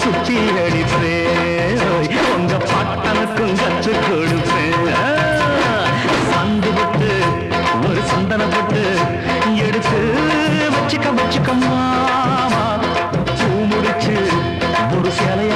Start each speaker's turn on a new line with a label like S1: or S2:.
S1: சுத்தி அடிப்பேன் உங்க பாட்டனுக்கும் கற்று கொடுப்பேன் சந்து விட்டு ஒரு சந்தனப்பட்டு எடுத்து வச்சுக்க மாமா பூ முடிச்சு ஒரு சேலைய